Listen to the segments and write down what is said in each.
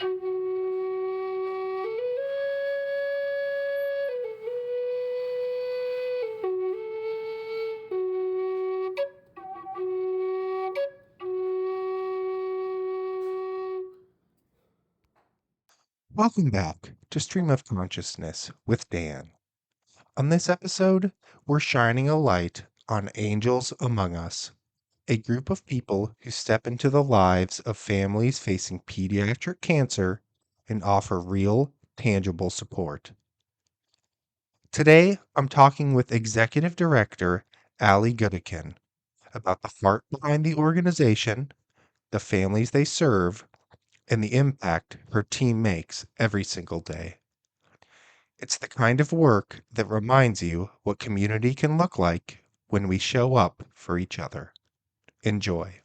Welcome back to Stream of Consciousness with Dan. On this episode, we're shining a light on Angels Among Us, a group of people who step into the lives of families facing pediatric cancer and offer real, tangible support. Today, I'm talking with Executive Director Ali Goodickin about the heart behind the organization, the families they serve, and the impact her team makes every single day. It's the kind of work that reminds you what community can look like when we show up for each other. Enjoy.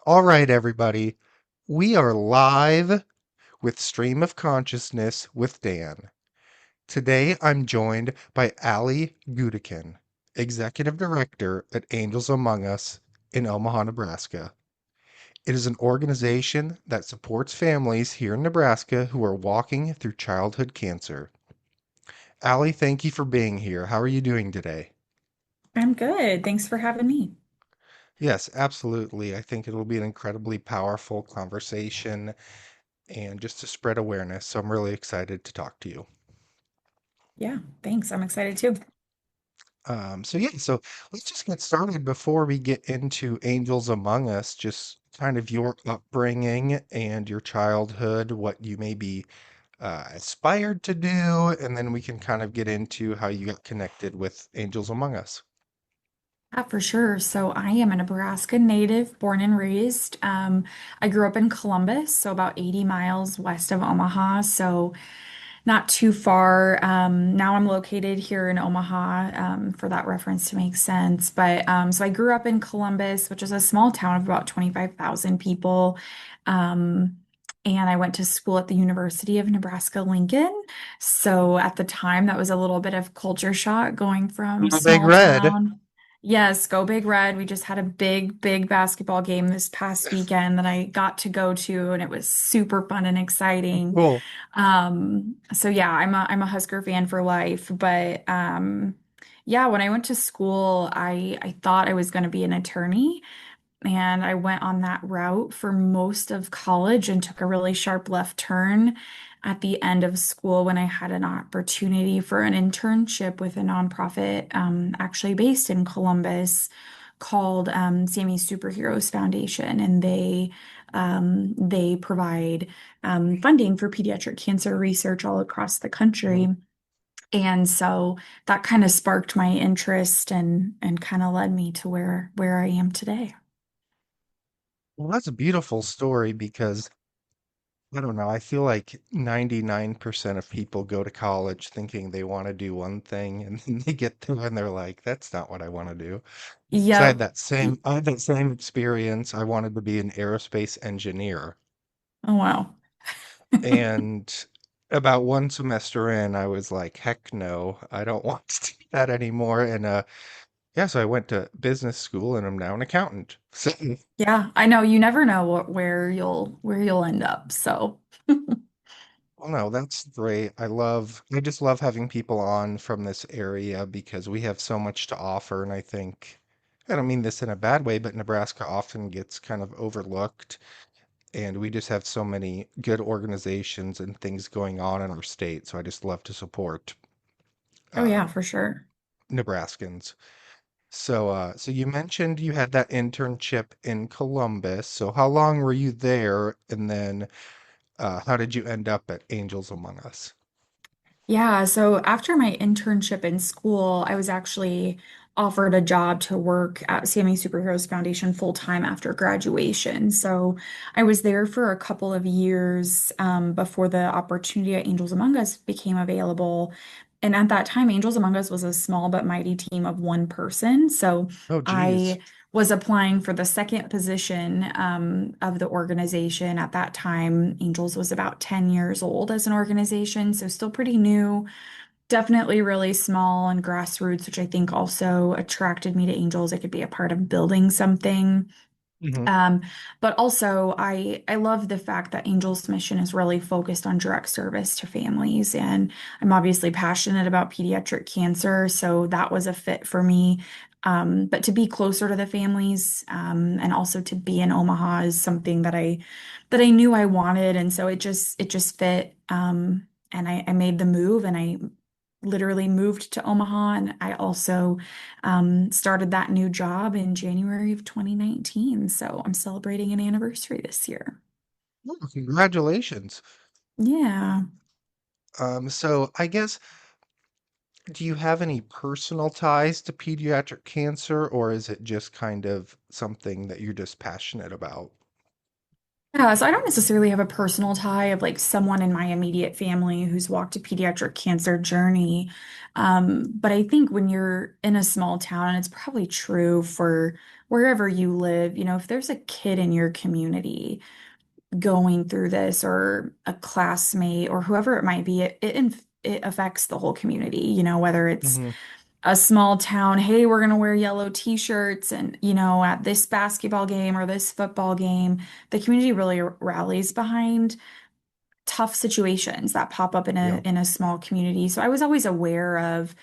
All right, everybody. We are live with Stream of Consciousness with Dan. Today, I'm joined by Ali Gudikin, Executive Director at Angels Among Us in Omaha, Nebraska. It is an organization that supports families here in Nebraska who are walking through childhood cancer. Ali, thank you for being here. How are you doing today? I'm good. Thanks for having me. Yes, absolutely. I think it'll be an incredibly powerful conversation and just to spread awareness. So I'm really excited to talk to you. Yeah, thanks. I'm excited too. So let's just get started before we get into Angels Among Us, just kind of your upbringing and your childhood, what you maybe aspired to do, and then we can kind of get into how you got connected with Angels Among Us. Yeah, for sure. So I am a Nebraska native, born and raised. I grew up in Columbus, so about 80 miles west of Omaha, so not too far. Now I'm located here in Omaha, for that reference to make sense. But so I grew up in Columbus, which is a small town of about 25,000 people. Um, and I went to school at the University of Nebraska-Lincoln. So at the time, that was a little bit of culture shock going from Go Big small Red. town. Yes, go Big Red. We just had a big, big basketball game this past weekend that I got to go to, and it was super fun and exciting. Cool. So yeah, I'm a Husker fan for life, but yeah, when I went to school, I thought I was going to be an attorney, and I went on that route for most of college and took a really sharp left turn at the end of school when I had an opportunity for an internship with a nonprofit, actually based in Columbus, called Sammy Superheroes Foundation, and they provide funding for pediatric cancer research all across the country. And so that kind of sparked my interest and kind of led me to where I am today. Well, that's a beautiful story because I don't know. I feel like 99% of people go to college thinking they want to do one thing and then they get there and they're like, that's not what I want to do. Because Yep. I had that same experience. I wanted to be an aerospace engineer. Oh, wow. And about one semester in, I was like, heck no, I don't want to do that anymore. And yeah, so I went to business school and I'm now an accountant. So Yeah, I know you never know where you'll end up. So, well, no, that's great. I just love having people on from this area because we have so much to offer. And I don't mean this in a bad way, but Nebraska often gets kind of overlooked. And we just have so many good organizations and things going on in our state. So I just love to support oh yeah, um, for sure. Nebraskans. So you mentioned you had that internship in Columbus. So how long were you there? And then how did you end up at Angels Among Us? Yeah, so after my internship in school, I was actually offered a job to work at CME Superheroes Foundation full time after graduation. So I was there for a couple of years before the opportunity at Angels Among Us became available. And at that time, Angels Among Us was a small but mighty team of one person. So Oh, geez. I was applying for the second position of the organization. At that time, Angels was about 10 years old as an organization, so still pretty new, definitely really small and grassroots, which I think also attracted me to Angels. I could be a part of building something. Hmm. Um, but also, I love the fact that Angel's mission is really focused on direct service to families, and I'm obviously passionate about pediatric cancer, so that was a fit for me. But to be closer to the families, and also to be in Omaha is something that I knew I wanted, and so it just fit. And I made the move, and I literally moved to Omaha, and I also started that new job in January of 2019. So I'm celebrating an anniversary this year. Oh, congratulations. Yeah. So I guess, do you have any personal ties to pediatric cancer, or is it just kind of something that you're just passionate about? Yeah, so I don't necessarily have a personal tie of like someone in my immediate family who's walked a pediatric cancer journey. But I think when you're in a small town, and it's probably true for wherever you live, if there's a kid in your community going through this or a classmate or whoever it might be, it affects the whole community, whether it's Hmm. a small town, hey, we're gonna wear yellow t-shirts and at this basketball game or this football game, the community really rallies behind tough situations that pop up in a Yeah. in a small community. So I was always aware of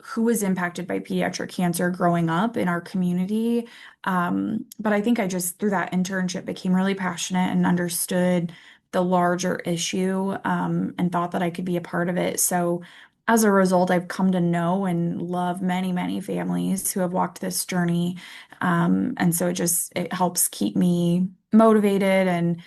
who was impacted by pediatric cancer growing up in our community. But I think I just, through that internship, became really passionate and understood the larger issue, and thought that I could be a part of it. So as a result, I've come to know and love many, many families who have walked this journey. And so it helps keep me motivated and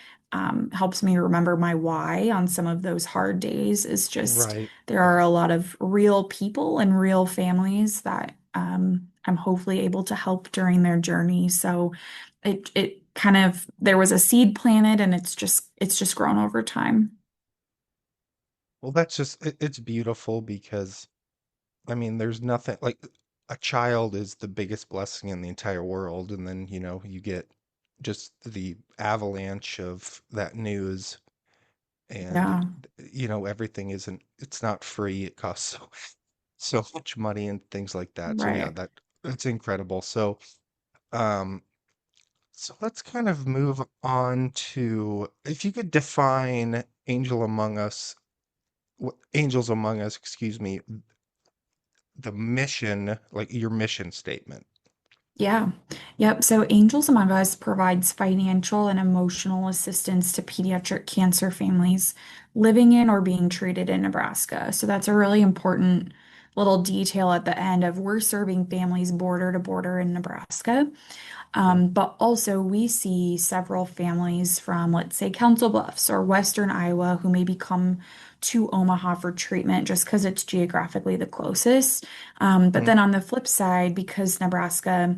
helps me remember my why on some of those hard days is just Right. there are a Yes. lot of real people and real families that I'm hopefully able to help during their journey. So it kind of there was a seed planted and it's just grown over time. Well, that's it's beautiful because, I mean, there's nothing like a child is the biggest blessing in the entire world. And then, you get just the avalanche of that news. And, Yeah, everything it's not free. It costs so much money and things like that. So yeah, right. that's incredible. Um, so let's kind of move on to, if you could define Angels Among Us, excuse me, the mission, like your mission statement. Yeah. Yep. So Angels Among Us provides financial and emotional assistance to pediatric cancer families living in or being treated in Nebraska. So that's a really important little detail at the end of we're serving families border to border in Nebraska. Yeah. But also, we see several families from, let's say, Council Bluffs or Western Iowa who maybe come to Omaha for treatment just because it's geographically the closest. But Mhm. then on the flip side, because Nebraska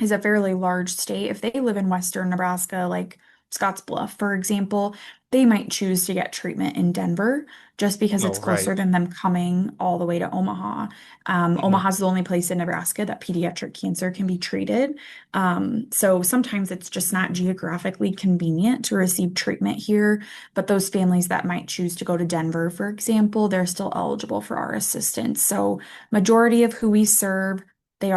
is a fairly large state. If they live in Western Nebraska, like Scottsbluff, for example, they might choose to get treatment in Denver just because Oh, it's closer right. than them coming all the way to Omaha. Mhm. Omaha's the only place in Nebraska that pediatric cancer can be treated. So sometimes it's just not geographically convenient to receive treatment here, but those families that might choose to go to Denver, for example, they're still eligible for our assistance. So majority of who we serve they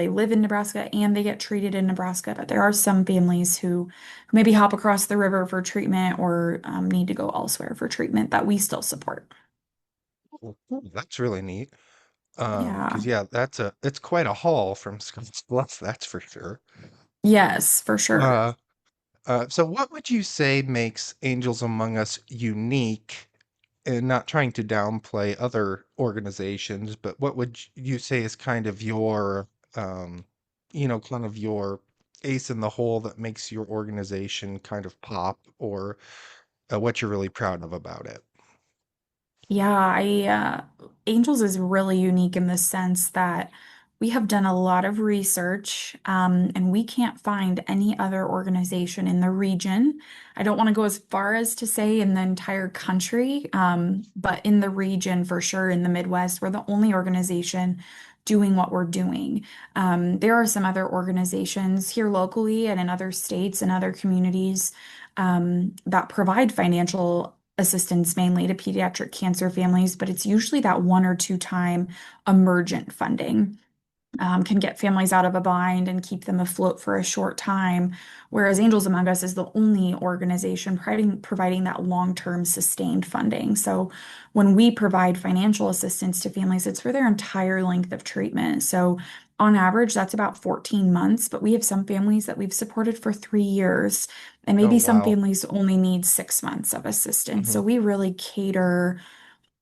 live in Nebraska and they get treated in Nebraska, but there are some families who maybe hop across the river for treatment or need to go elsewhere for treatment that we still support. Ooh, that's really neat. Yeah. Because yeah, it's quite a haul from Scotts Bluff, that's for sure. Yes, for sure. Uh, so what would you say makes Angels Among Us unique? And not trying to downplay other organizations, but what would you say is kind of um, kind of your ace in the hole that makes your organization kind of pop, or what you're really proud of about it? Yeah, Angels is really unique in the sense that we have done a lot of research, and we can't find any other organization in the region. I don't want to go as far as to say in the entire country, but in the region for sure, in the Midwest, we're the only organization doing what we're doing. There are some other organizations here locally and in other states and other communities that provide financial assistance mainly to pediatric cancer families, but it's usually that one or two time emergent funding. can get families out of a bind and keep them afloat for a short time. Whereas Angels Among Us is the only organization providing that long-term sustained funding. So when we provide financial assistance to families, it's for their entire length of treatment. So on average, that's about 14 months, but we have some families that we've supported for 3 years, and Oh, maybe some wow. families only need 6 months of assistance. Hmm. So we really cater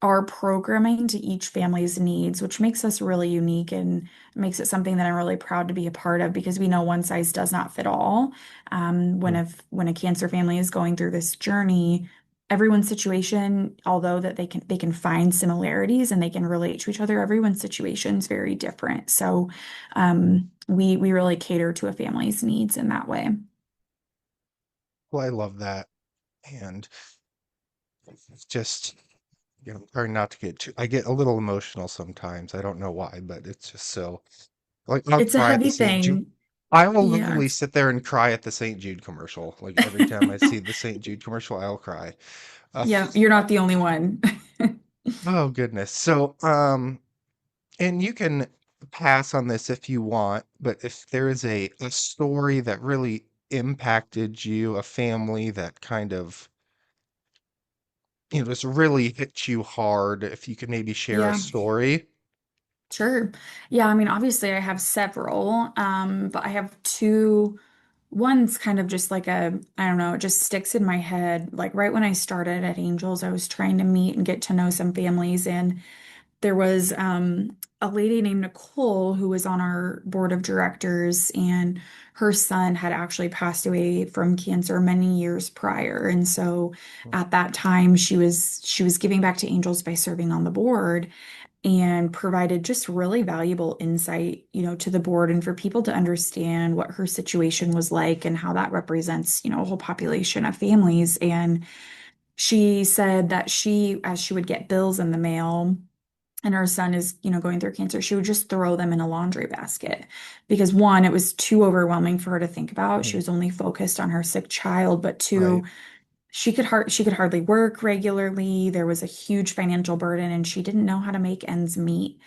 our programming to each family's needs, which makes us really unique and makes it something that I'm really proud to be a part of because we know one size does not fit all. When a cancer family is going through this journey, everyone's situation, although that they can find similarities and they can relate to each other, everyone's situation is very different. So we really cater to a family's needs in that way. Well, I love that. And it's just, trying not to get too, I get a little emotional sometimes. I don't know why, but it's just so, like, I'll It's a cry at the heavy St. Jude. thing. I will Yeah, literally sit there and cry at the St. Jude commercial. Like every time I see the St. Jude commercial, I'll cry. Uh, yeah, you're not the only one. oh goodness. So, and you can pass on this if you want, but if there is a story that really impacted you, a family that kind of, just really hit you hard, if you could maybe share a Yeah. story. Sure. Yeah, I mean, obviously I have several, but I have two. One's kind of just like I don't know, it just sticks in my head. Like right when I started at Angels, I was trying to meet and get to know some families, and there was a lady named Nicole who was on our board of directors, and her son had actually passed away from cancer many years prior. And so at that time, she was giving back to Angels by serving on the board and provided just really valuable insight, to the board and for people to understand what her situation was like and how that represents, a whole population of families. And she said that as she would get bills in the mail, and her son is, going through cancer, she would just throw them in a laundry basket because one, it was too overwhelming for her to think about. She Mhm. was only focused on her sick child, but two, Right. she could hardly work regularly. There was a huge financial burden and she didn't know how to make ends meet.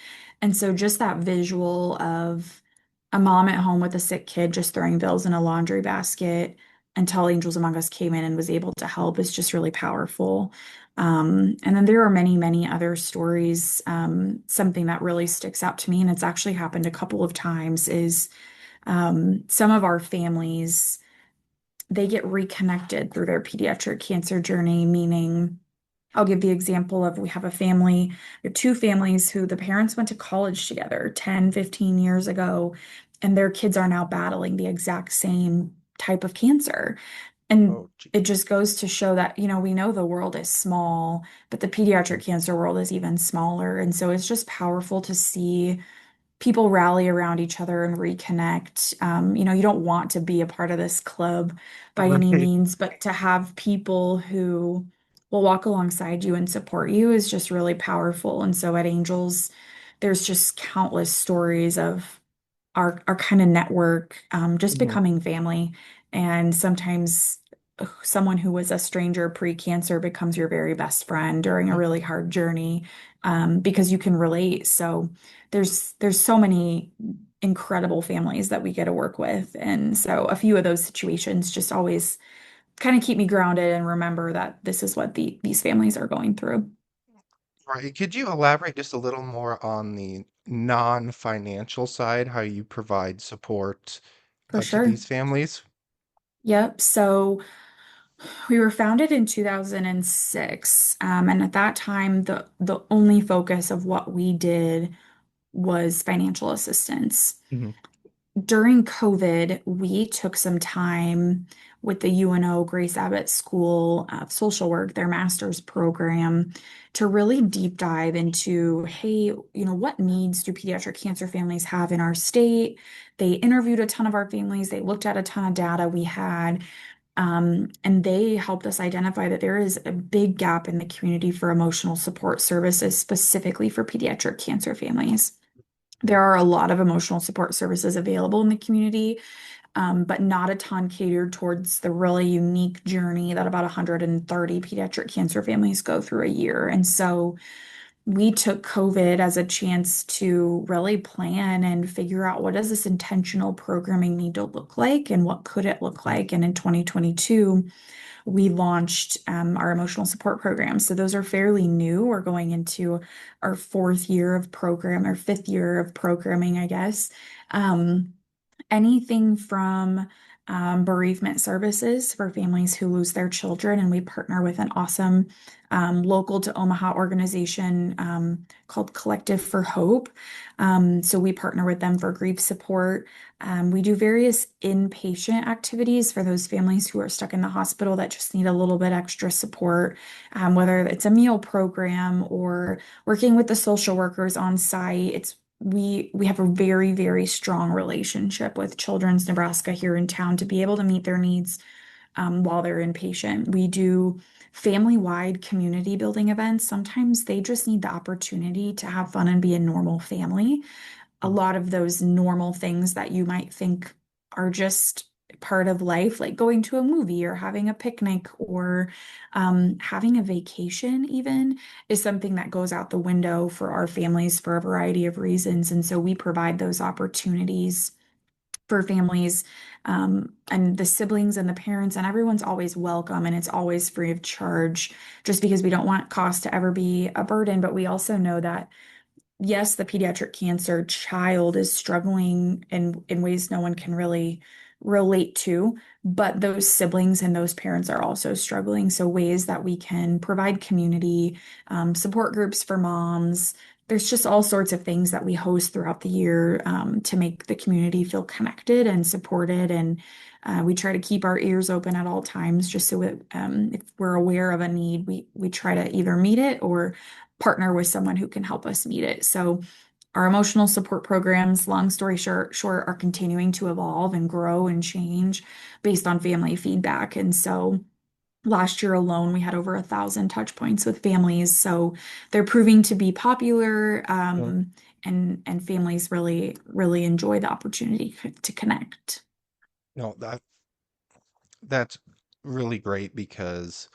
And so just that visual of a mom at home with a sick kid just throwing bills in a laundry basket until Angels Among Us came in and was able to help is just really powerful. And then there are many, many other stories. Something that really sticks out to me, and it's actually happened a couple of times, is some of our families they get reconnected through their pediatric cancer journey, meaning I'll give the example of we have a family, we have two families who the parents went to college together 10, 15 years ago, and their kids are now battling the exact same type of cancer. And Oh, it geez. just goes to show that, we know the world is small, but the pediatric cancer world is even smaller. And so it's just powerful to see people rally around each other and reconnect. You don't want to be a part of this club by any Right. means, but to have people who will walk alongside you and support you is just really powerful. And so at Angels, there's just countless stories of our kind of network, just Mhm. becoming family. And sometimes someone who was a stranger pre-cancer becomes your very best friend during a really hard journey, because you can relate. So there's so many incredible families that we get to work with. And so a few of those situations just always kind of keep me grounded and remember that this is what these families are going through. Right. Could you elaborate just a little more on the non-financial side, how you provide support For to sure. these families? Yep. So we were founded in 2006, and at that time, the only focus of what we did was financial assistance. Hmm. During COVID, we took some time with the UNO Grace Abbott School of Social Work, their master's program, to really deep dive into, hey, what needs do pediatric cancer families have in our state? They interviewed a ton of our families, they looked at a ton of data we had. And they helped us identify that there is a big gap in the community for emotional support services, specifically for pediatric cancer families. There are a lot of emotional support services available in the community, but not a ton catered towards the really unique journey that about 130 pediatric cancer families go through a year. And so we took COVID as a chance to really plan and figure out what does this intentional programming need to look like and what could it look like. And in 2022, we launched our emotional support programs. So those are fairly new. We're going into our fourth year of program or fifth year of programming, I guess. Um, Anything from bereavement services for families who lose their children. And we partner with an awesome local to Omaha organization called Collective for Hope. So we partner with them for grief support. We do various inpatient activities for those families who are stuck in the hospital that just need a little bit extra support, whether it's a meal program or working with the social workers on site. We have a very, very strong relationship with Children's Nebraska here in town to be able to meet their needs while they're inpatient. We do family-wide community building events. Sometimes they just need the opportunity to have fun and be a normal family. A lot of those normal things that you might think are just part of life, like going to a movie or having a picnic or having a vacation, even, is something that goes out the window for our families for a variety of reasons. And so we provide those opportunities for families, and the siblings and the parents, and everyone's always welcome, and it's always free of charge, just because we don't want cost to ever be a burden. But we also know that yes, the pediatric cancer child is struggling in ways no one can really relate to, but those siblings and those parents are also struggling. So ways that we can provide community, support groups for moms. There's just all sorts of things that we host throughout the year to make the community feel connected and supported. And we try to keep our ears open at all times, just so if we're aware of a need, we try to either meet it or partner with someone who can help us meet it. So our emotional support programs, long story short, are continuing to evolve and grow and change based on family feedback. And so last year alone, we had over 1,000 touch points with families. So they're proving to be popular, Mhm. and families really enjoy the opportunity to connect. No, that's really great because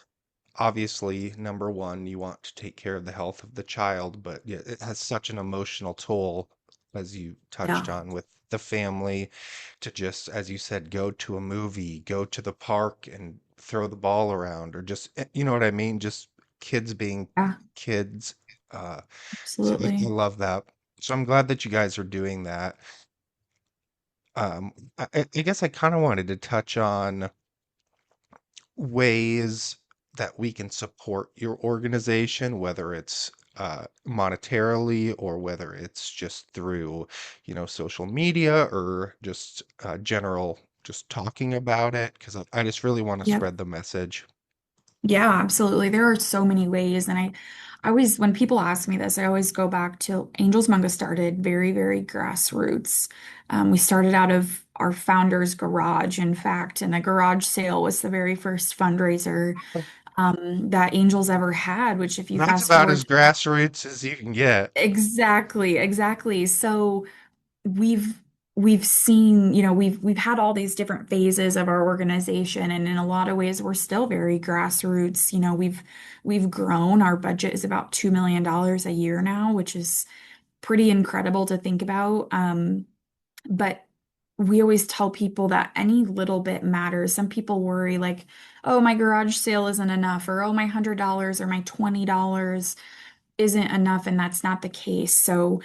obviously, number one, you want to take care of the health of the child, but yeah, it has such an emotional toll, as you touched Yeah. on with the family, to just, as you said, go to a movie, go to the park and throw the ball around, or just, you know what I mean? Just kids being Yeah, kids. Uh, so I absolutely. love that. So I'm glad that you guys are doing that. I guess I kind of wanted to touch on ways that we can support your organization, whether it's monetarily or whether it's just through, social media or just general, just talking about it, because I just really want to Yep. spread the message. Yeah, absolutely. There are so many ways. And I always, when people ask me this, I always go back to Angels Manga started very, very grassroots. We started out of our founder's garage, in fact, and a garage sale was the very first fundraiser that Angels ever had, which if you That's fast about forward as to that, grassroots as you can get. exactly, exactly. So we've we've seen, we've had all these different phases of our organization, and in a lot of ways we're still very grassroots. We've grown. Our budget is about $2 million a year now, which is pretty incredible to think about. But we always tell people that any little bit matters. Some people worry like, oh, my garage sale isn't enough, or oh, my $100 or my $20 isn't enough, and that's not the case. So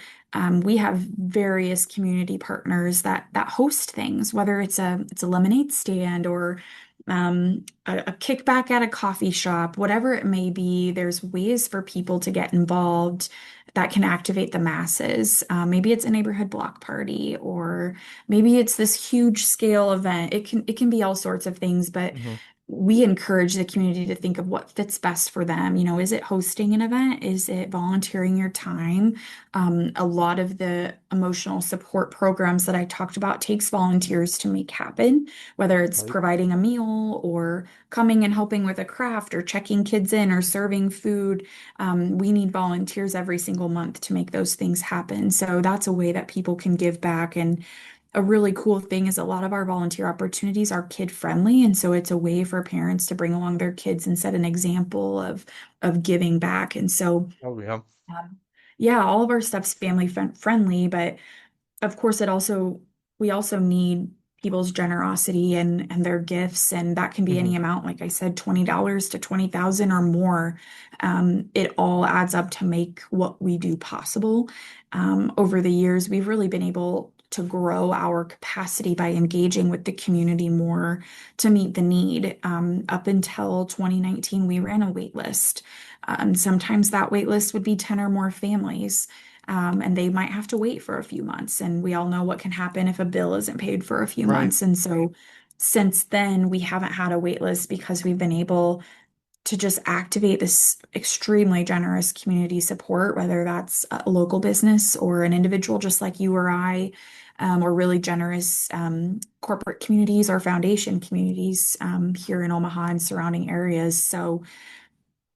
we have various community partners that host things, whether it's a lemonade stand or a kickback at a coffee shop, whatever it may be. There's ways for people to get involved that can activate the masses. Maybe it's a neighborhood block party, or maybe it's this huge scale event. It can be all sorts of things, but Mhm. we encourage the community to think of what fits best for them. Is it hosting an event? Is it volunteering your time? A lot of the emotional support programs that I talked about takes volunteers to make happen, whether it's Right. providing a meal or coming and helping with a craft or checking kids in or serving food. We need volunteers every single month to make those things happen. So that's a way that people can give back. And a really cool thing is a lot of our volunteer opportunities are kid friendly. And so it's a way for parents to bring along their kids and set an example of giving back. And so, Oh yeah. um, yeah, all of our stuff's family friendly, but of course we also need people's generosity and their gifts, and that can be Hmm. any amount, like I said, $20 to 20,000 or more. It all adds up to make what we do possible. Over the years we've really been able to grow our capacity by engaging with the community more to meet the need. Up until 2019 we ran a wait list. Sometimes that wait list would be 10 or more families, and they might have to wait for a few months. And we all know what can happen if a bill isn't paid for a few Right. months. And so since then, we haven't had a wait list because we've been able to just activate this extremely generous community support, whether that's a local business or an individual just like you or I, or really generous corporate communities or foundation communities here in Omaha and surrounding areas. So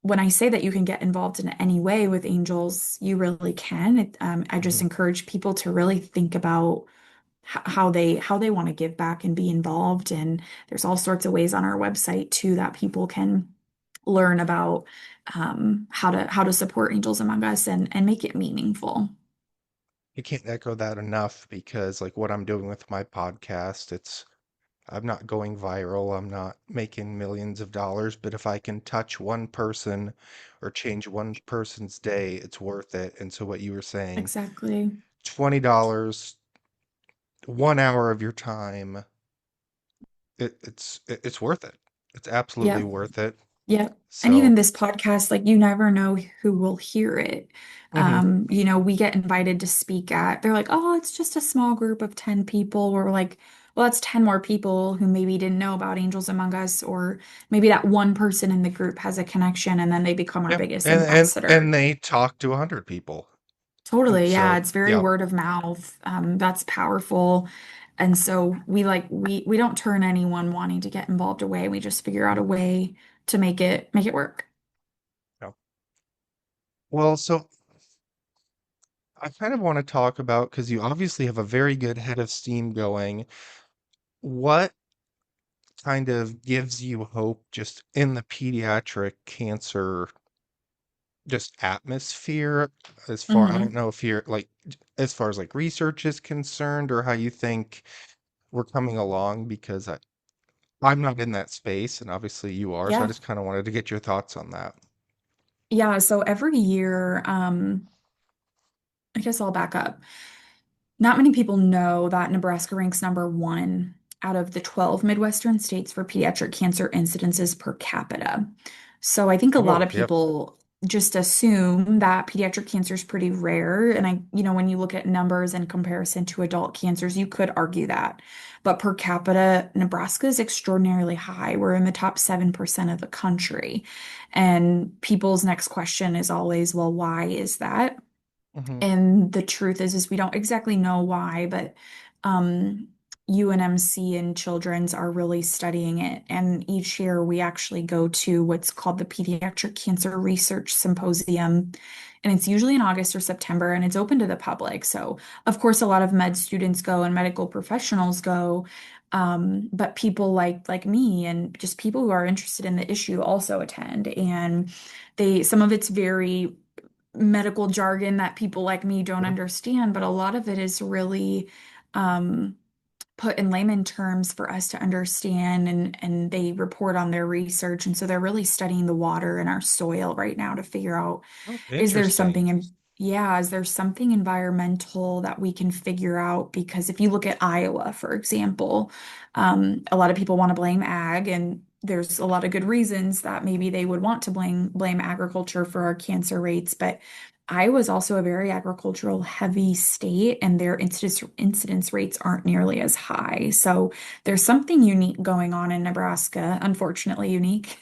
when I say that you can get involved in any way with angels, you really can. I just Hmm. encourage people to really think about how they want to give back and be involved. And there's all sorts of ways on our website too that people can learn about how to support Angels Among Us and make it meaningful. You can't echo that enough because like what I'm doing with my podcast, I'm not going viral, I'm not making millions of dollars, but if I can touch one person or change one person's day, it's worth it. And so what you were saying, Exactly. $20, 1 hour of your time, it's worth it. It's absolutely Yeah. worth it. Yeah. And So, even this podcast, like you never know who will hear it. mhm. We get invited to speak at, they're like, oh, it's just a small group of 10 people. We're like, well, that's 10 more people who maybe didn't know about Angels Among Us, or maybe that one person in the group has a connection and then they become our Yeah, biggest and ambassador. they talk to 100 people. Totally. Yeah. So, It's very yeah. word of mouth. That's powerful. And so we don't turn anyone wanting to get involved away. We just figure out a way to make it work. Yeah. Well, so I kind of want to talk about because you obviously have a very good head of steam going. What kind of gives you hope just in the pediatric cancer just atmosphere as far I don't Mhm. know if you're like as far as like research is concerned or how you think we're coming along because I'm not in that space and obviously you are, so I Yeah. just kind of wanted to get your thoughts on that. Yeah. So every year, I guess I'll back up. Not many people know that Nebraska ranks number one out of the 12 Midwestern states for pediatric cancer incidences per capita. So I think a lot Oh, of yep. people just assume that pediatric cancer is pretty rare. And when you look at numbers in comparison to adult cancers, you could argue that. But per capita, Nebraska is extraordinarily high. We're in the top 7% of the country. And people's next question is always, well, why is that? Hmm. And the truth is we don't exactly know why, but um, UNMC and Children's are really studying it. And each year we actually go to what's called the Pediatric Cancer Research Symposium. And it's usually in August or September, and it's open to the public. So, of course, a lot of med students go and medical professionals go. But people like me and just people who are interested in the issue also attend. And some of it's very medical jargon that people like me don't Sure. understand, but a lot of it is really um, put in layman terms for us to understand, and they report on their research. And so they're really studying the water in our soil right now to figure out, Oh, is there interesting. something in, yeah, is there something environmental that we can figure out? Because if you look at Iowa, for example, a lot of people want to blame ag, and there's a lot of good reasons that maybe they would want to blame agriculture for our cancer rates, but Iowa is also a very agricultural heavy state, and their incidence rates aren't nearly as high. So there's something unique going on in Nebraska, unfortunately unique,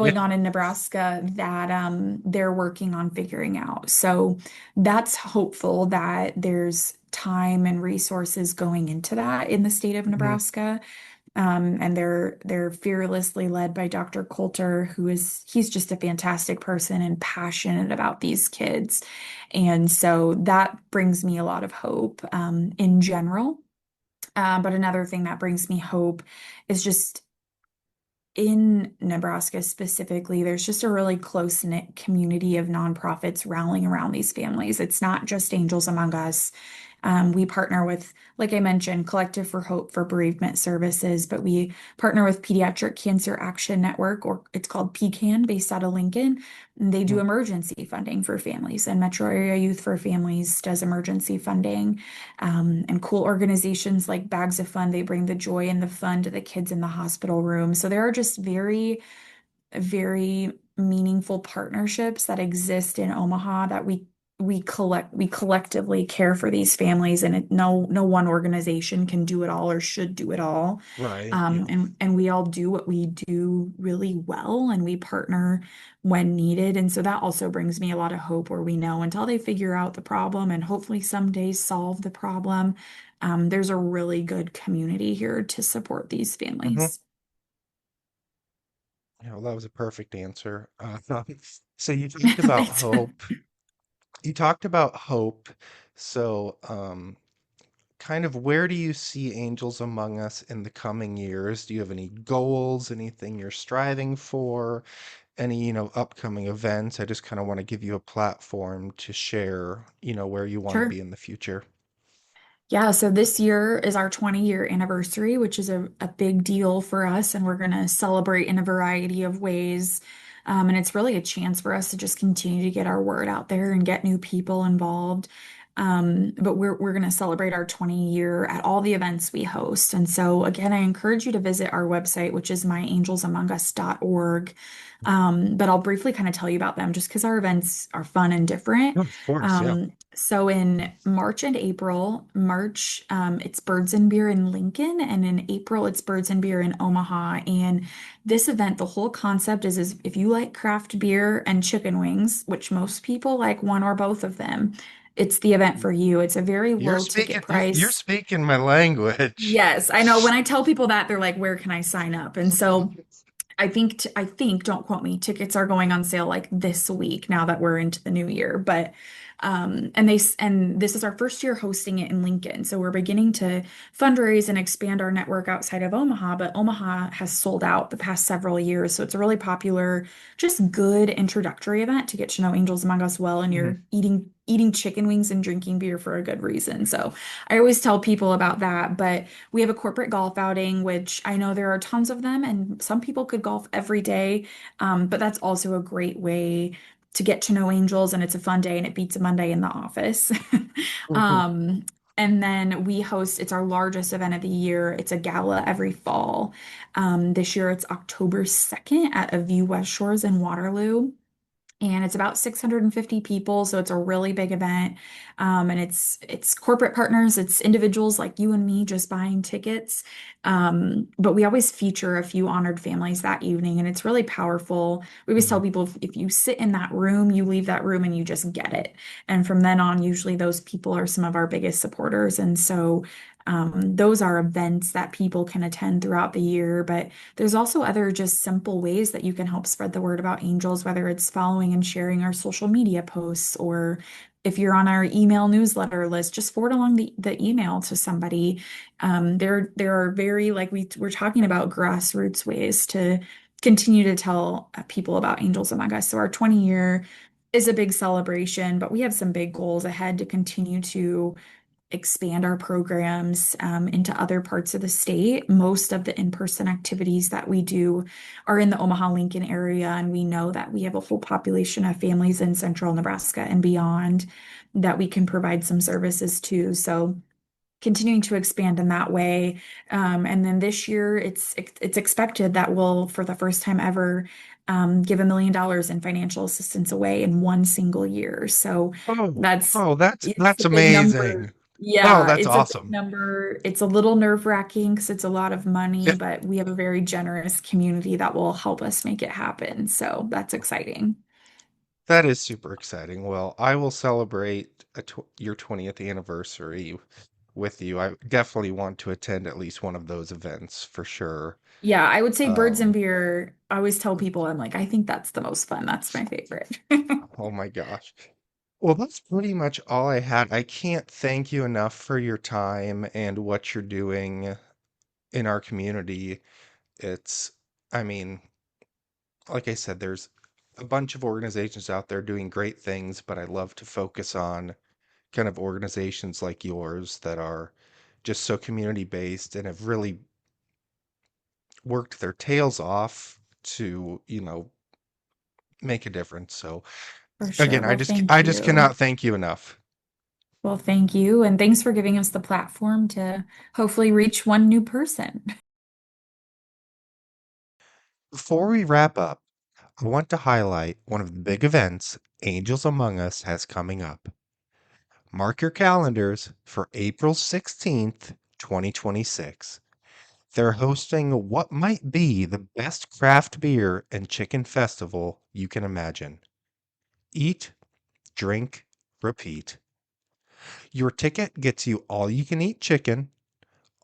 Yeah. going on in Nebraska that they're working on figuring out. So that's hopeful that there's time and resources going into that in the state of Hmm. Nebraska. And they're fearlessly led by Dr. Coulter, he's just a fantastic person and passionate about these kids. And so that brings me a lot of hope in general. But another thing that brings me hope is just in Nebraska specifically, there's just a really close-knit community of nonprofits rallying around these families. It's not just Angels Among Us. We partner with, like I mentioned, Collective for Hope for Bereavement Services, but we partner with Pediatric Cancer Action Network, or it's called PCAN, based out of Lincoln. And they do Mhm. emergency funding for families, and Metro Area Youth for Families does emergency funding. And cool organizations like Bags of Fun, they bring the joy and the fun to the kids in the hospital room. So there are just very meaningful partnerships that exist in Omaha that we collectively care for these families, and no one organization can do it all or should do it all. Right. Yeah. And we all do what we do really well, and we partner when needed. And so that also brings me a lot of hope, where we know until they figure out the problem and hopefully someday solve the problem, there's a really good community here to support these Hmm. families. That was a perfect answer. So you talked about Thanks. hope. You talked about hope. So, kind of where do you see Angels Among Us in the coming years? Do you have any goals, anything you're striving for, any, upcoming events? I just kind of want to give you a platform to share, where you want to Sure. be in the future. Yeah, so this year is our 20-year anniversary, which is a big deal for us, and we're going to celebrate in a variety of ways. And it's really a chance for us to just continue to get our word out there and get new people involved. But we're going to celebrate our 20-year at all the events we host. And so again, I encourage you to visit our website, which is myangelsamongus.org. But I'll briefly kind of tell you about them just because our events are fun and different. Oh, of course, yeah. So in March and April, March, it's Birds and Beer in Lincoln, and in April, it's Birds and Beer in Omaha. And this event, the whole concept is if you like craft beer and chicken wings, which most people like one or both of them, it's the event for you. It's a very You're low ticket speaking you're price. speaking my language. Yes, I know. When I tell people that, they're like, "Where can I sign up?" And so I think, don't quote me, tickets are going on sale like this week now that we're into the new year. But and this is our first year hosting it in Lincoln. So we're beginning to fundraise and expand our network outside of Omaha, but Omaha has sold out the past several years. So it's a really popular, just good introductory event to get to know Angels Among Us well, and Mhm. you're eating chicken wings and drinking beer for a good reason. So I always tell people about that, but we have a corporate golf outing, which I know there are tons of them, and some people could golf every day. But that's also a great way to get to know angels, and it's a fun day, and it beats a Monday in the office. Mhm. Um, and then it's our largest event of the year. It's a gala every fall. This year it's October 2nd at A View West Shores in Waterloo, and it's about 650 people, so it's a really big event. And it's corporate partners, it's individuals like you and me just buying tickets. But we always feature a few honored families that evening, and it's really powerful. We always tell Mhm. people if you sit in that room, you leave that room and you just get it. And from then on, usually those people are some of our biggest supporters. And so those are events that people can attend throughout the year. But there's also other just simple ways that you can help spread the word about angels, whether it's following and sharing our social media posts, or if you're on our email newsletter list, just forward along the email to somebody. There are very, like we're talking about, grassroots ways to continue to tell people about Angels Among Us. So our 20-year is a big celebration, but we have some big goals ahead to continue to expand our programs into other parts of the state. Most of the in-person activities that we do are in the Omaha-Lincoln area, and we know that we have a full population of families in central Nebraska and beyond that we can provide some services to. So continuing to expand in that way. And then this year, it's expected that we'll, for the first time ever, give $1 million in financial assistance away in one single year. So Oh, that's oh, that's it's that's a big amazing. number. Oh, Yeah, that's it's a big awesome. number. It's a little nerve-wracking because it's a lot of money, Yeah, but we have a very generous community that will help us make it happen. So that's exciting. that is super exciting. Well, I will celebrate your 20th anniversary with you. I definitely want to attend at least one of those events for sure. Yeah, I would say Birds and Um, Beer. I always tell people, I'm like, I think that's the most fun. That's my favorite. oh my gosh. Well, that's pretty much all I had. I can't thank you enough for your time and what you're doing in our community. It's, I mean, like I said, there's a bunch of organizations out there doing great things, but I love to focus on kind of organizations like yours that are just so community based and have really worked their tails off to, make a difference. So For sure. again, Well, I thank just you. cannot thank you enough. Well, thank you. And thanks for giving us the platform to hopefully reach one new person. Before we wrap up, I want to highlight one of the big events Angels Among Us has coming up. Mark your calendars for April 16th, 2026. They're hosting what might be the best craft beer and chicken festival you can imagine. Eat, drink, repeat. Your ticket gets you all you can eat chicken,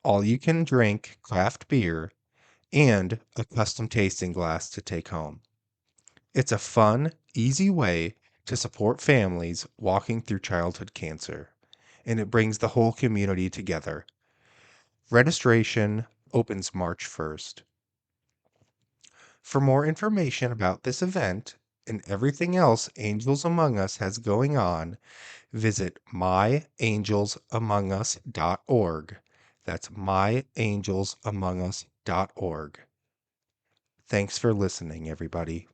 all you can drink craft beer, and a custom tasting glass to take home. It's a fun, easy way to support families walking through childhood cancer, and it brings the whole community together. Registration opens March 1st. For more information about this event and everything else Angels Among Us has going on, visit myangelsamongus.org. That's myangelsamongus.org. Thanks for listening, everybody.